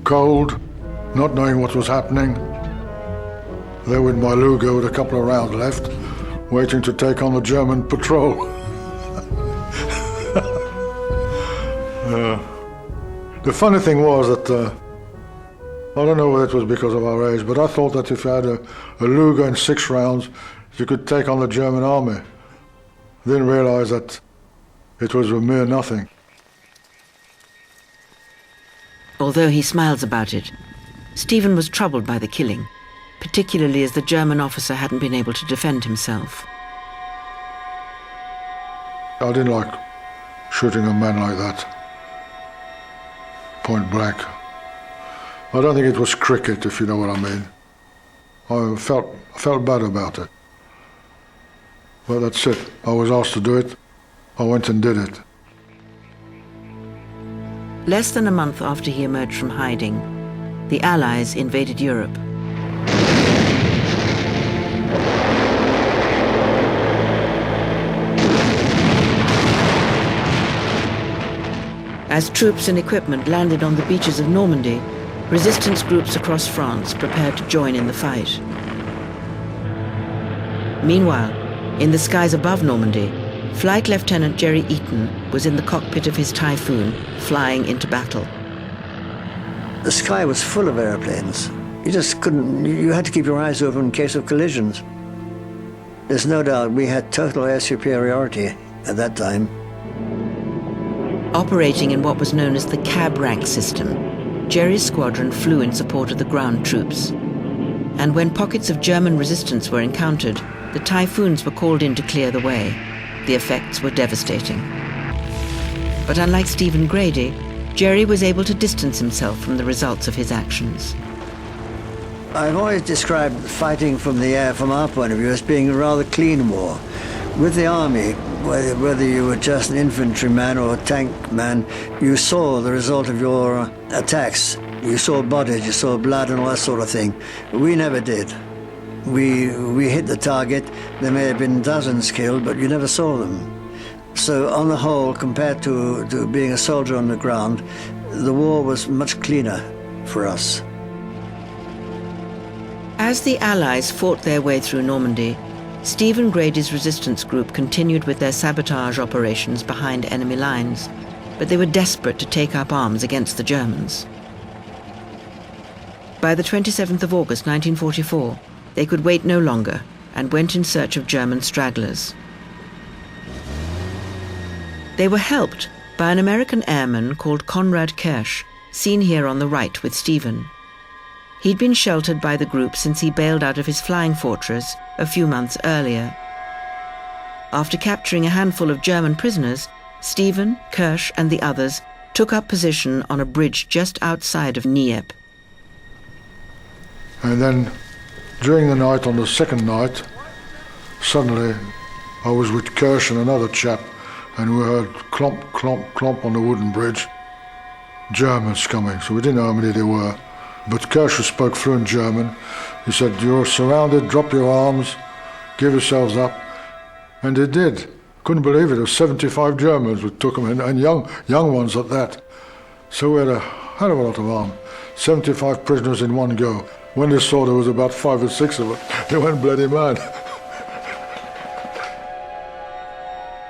Speaker 3: Cold, not knowing what was happening. There with my Luger with a couple of rounds left, waiting to take on the German patrol. The funny thing was that, I don't know whether it was because of our age, but I thought that if you had a Luger and 6 rounds, you could take on the German army. Didn't realize that it was a mere nothing.
Speaker 1: Although he smiles about it, Stephen was troubled by the killing, particularly as the German officer hadn't been able to defend himself.
Speaker 3: I didn't like shooting a man like that, point blank. I don't think it was cricket, if you know what I mean. I felt bad about it. But that's it. I was asked to do it. I went and did it.
Speaker 1: Less than a month after he emerged from hiding, the Allies invaded Europe. As troops and equipment landed on the beaches of Normandy, resistance groups across France prepared to join in the fight. Meanwhile, in the skies above Normandy, Flight Lieutenant Jerry Eaton was in the cockpit of his Typhoon, flying into battle.
Speaker 2: The sky was full of airplanes. You just couldn't, you had to keep your eyes open in case of collisions. There's no doubt we had total air superiority at that time.
Speaker 1: Operating in what was known as the cab rank system, Jerry's squadron flew in support of the ground troops. And when pockets of German resistance were encountered, the Typhoons were called in to clear the way. The effects were devastating. But unlike Stephen Grady, Jerry was able to distance himself from the results of his actions.
Speaker 2: I've always described fighting from the air, from our point of view, as being a rather clean war. With the army, whether you were just an infantryman or a tank man, you saw the result of your attacks. You saw bodies, you saw blood and all that sort of thing. We never did. We hit the target. There may have been dozens killed, but you never saw them. So on the whole, compared to being a soldier on the ground, the war was much cleaner for us.
Speaker 1: As the Allies fought their way through Normandy, Stephen Grady's resistance group continued with their sabotage operations behind enemy lines, but they were desperate to take up arms against the Germans. By the 27th of August 1944, they could wait no longer and went in search of German stragglers. They were helped by an American airman called Conrad Kirsch, seen here on the right with Stephen. He'd been sheltered by the group since he bailed out of his flying fortress a few months earlier. After capturing a handful of German prisoners, Stephen, Kirsch and the others took up position on a bridge just outside of Ypres.
Speaker 3: And then during the night, on the second night, suddenly I was with Kirsch and another chap, and we heard clomp, clomp, clomp on the wooden bridge. Germans coming, so we didn't know how many there were. But Kershaw spoke fluent German. He said, "You're surrounded, drop your arms, give yourselves up." And they did. Couldn't believe it. There were 75 Germans we took them, and young ones at that. So we had a hell of a lot of arms. 75 prisoners in one go. When they saw there was about 5 or 6 of them, they went bloody mad.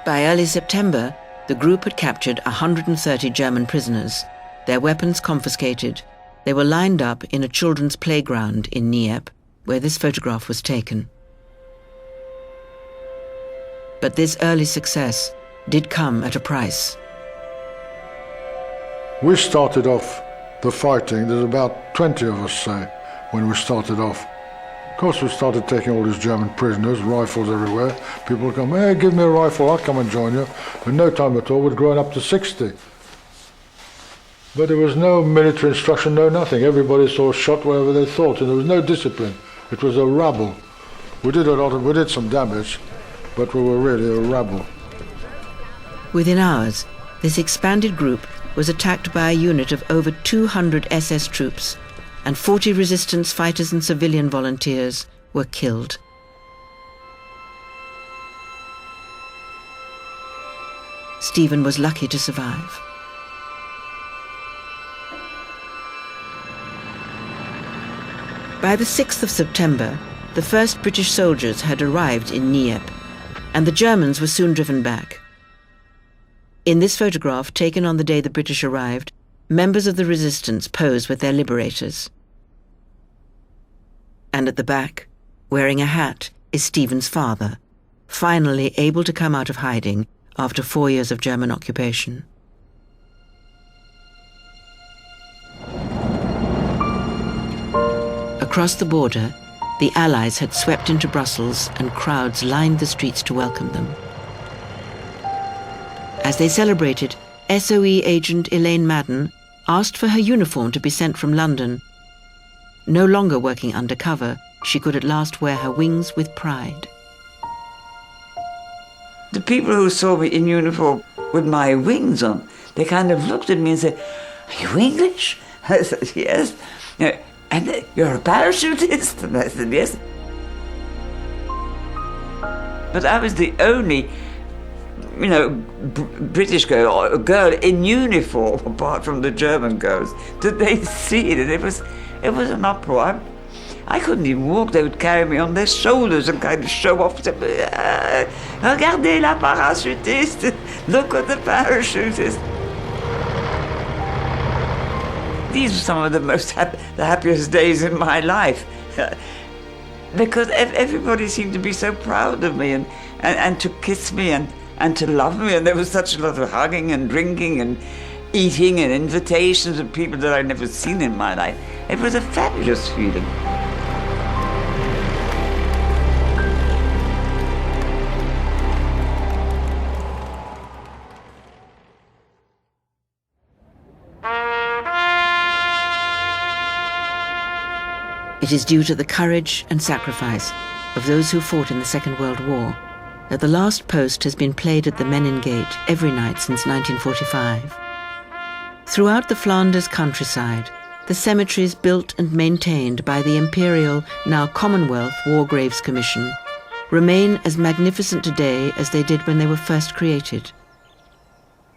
Speaker 1: By early September, the group had captured 130 German prisoners, their weapons confiscated. They were lined up in a children's playground in Ypres, where this photograph was taken. But this early success did come at a price.
Speaker 3: We started off the fighting, there's about 20 of us, say, when we started off. Of course, we started taking all these German prisoners, rifles everywhere. People would come, "Hey, give me a rifle, I'll come and join you." In no time at all, we'd grown up to 60. But there was no military instruction, no nothing. Everybody saw shot wherever they thought, and there was no discipline. It was a rabble. We did some damage, but we were really a rabble.
Speaker 1: Within hours, this expanded group was attacked by a unit of over 200 SS troops, and 40 resistance fighters and civilian volunteers were killed. Stephen was lucky to survive. By the 6th of September, the first British soldiers had arrived in Ypres, and the Germans were soon driven back. In this photograph, taken on the day the British arrived, members of the resistance pose with their liberators. And at the back, wearing a hat, is Stephen's father, finally able to come out of hiding after 4 years of German occupation. Across the border, the Allies had swept into Brussels and crowds lined the streets to welcome them. As they celebrated, SOE agent Elaine Madden asked for her uniform to be sent from London. No longer working undercover, she could at last wear her wings with pride.
Speaker 4: The people who saw me in uniform with my wings on, they kind of looked at me and said, "Are you English?" I said, "Yes." "And you're a parachutist?" And I said, "Yes." But I was the only, British girl in uniform, apart from the German girls. Did they see it? And it was an uproar. I couldn't even walk. They would carry me on their shoulders and kind of show off. "Regardez la parachutiste! Look at the parachutist!" These were some of the happiest days in my life. Because everybody seemed to be so proud of me and to kiss me and to love me, and there was such a lot of hugging and drinking and eating and invitations of people that I'd never seen in my life. It was a fabulous feeling.
Speaker 1: It is due to the courage and sacrifice of those who fought in the Second World War that the last post has been played at the Menin Gate every night since 1945. Throughout the Flanders countryside, the cemeteries built and maintained by the Imperial, now Commonwealth, War Graves Commission remain as magnificent today as they did when they were first created.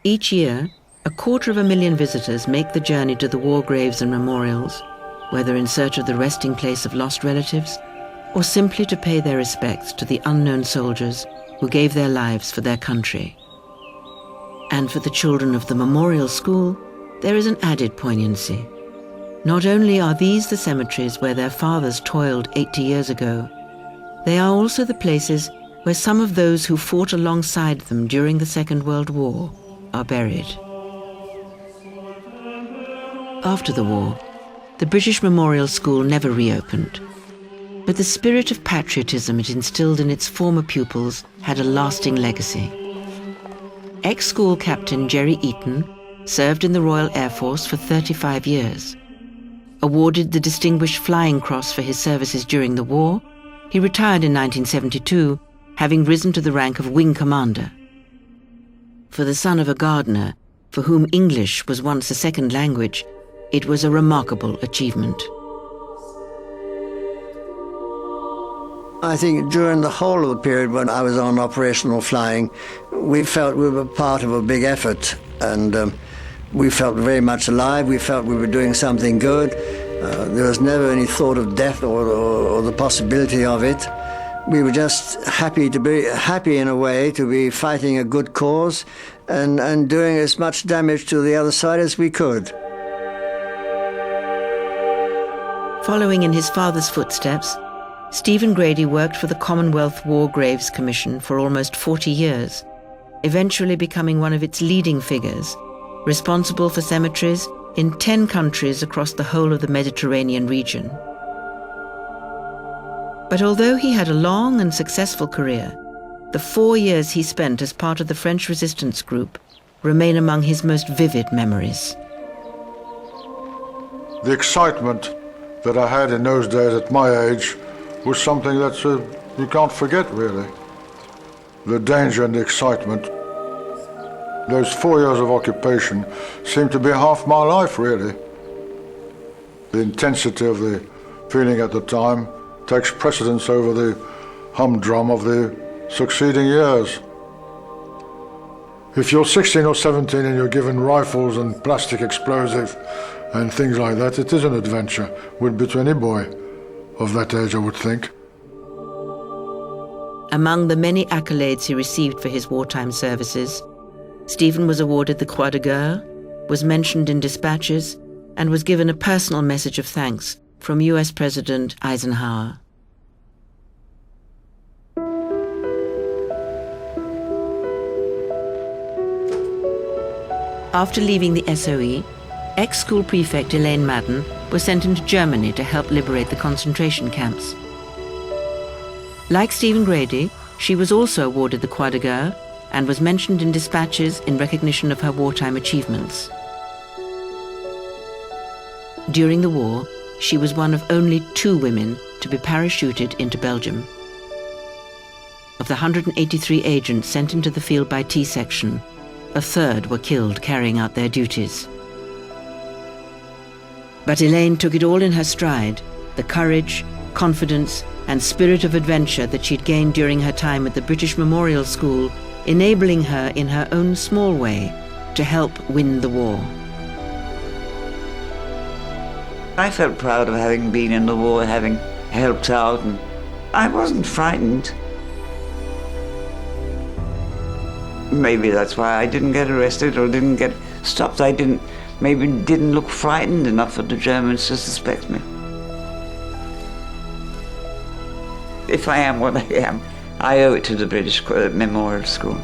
Speaker 1: Each year, 250,000 visitors make the journey to the war graves and memorials, whether in search of the resting place of lost relatives or simply to pay their respects to the unknown soldiers who gave their lives for their country. And for the children of the memorial school, there is an added poignancy. Not only are these the cemeteries where their fathers toiled 80 years ago, they are also the places where some of those who fought alongside them during the Second World War are buried. After the war, the British Memorial School never reopened, but the spirit of patriotism it instilled in its former pupils had a lasting legacy. Ex-school captain Jerry Eaton served in the Royal Air Force for 35 years. Awarded the Distinguished Flying Cross for his services during the war, he retired in 1972, having risen to the rank of wing commander. For the son of a gardener, for whom English was once a second language, it was a remarkable achievement.
Speaker 2: I think during the whole of the period when I was on operational flying, we felt we were part of a big effort, and we felt very much alive. We felt we were doing something good. There was never any thought of death or the possibility of it. We were just happy in a way to be fighting a good cause and doing as much damage to the other side as we could.
Speaker 1: Following in his father's footsteps, Stephen Grady worked for the Commonwealth War Graves Commission for almost 40 years, eventually becoming one of its leading figures, responsible for cemeteries in 10 countries across the whole of the Mediterranean region. But although he had a long and successful career, the 4 years he spent as part of the French resistance group remain among his most vivid memories.
Speaker 3: The excitement that I had in those days at my age was something that you can't forget, really. The danger and the excitement. Those 4 years of occupation seemed to be half my life, really. The intensity of the feeling at the time takes precedence over the humdrum of the succeeding years. If you're 16 or 17 and you're given rifles and plastic explosive and things like that, it is an adventure. Would be to any boy of that age, I would think.
Speaker 1: Among the many accolades he received for his wartime services, Stephen was awarded the Croix de Guerre, was mentioned in dispatches, and was given a personal message of thanks from US President Eisenhower. After leaving the SOE, ex-school prefect Elaine Madden was sent into Germany to help liberate the concentration camps. Like Stephen Grady, she was also awarded the Croix de Guerre and was mentioned in dispatches in recognition of her wartime achievements. During the war, she was one of only 2 women to be parachuted into Belgium. Of the 183 agents sent into the field by T-section, a third were killed carrying out their duties. But Elaine took it all in her stride, the courage, confidence, and spirit of adventure that she'd gained during her time at the British Memorial School, enabling her in her own small way to help win the war.
Speaker 4: I felt proud of having been in the war, having helped out, and I wasn't frightened. Maybe that's why I didn't get arrested or didn't get stopped. Maybe didn't look frightened enough for the Germans to suspect me. If I am what I am, I owe it to the British Memorial School.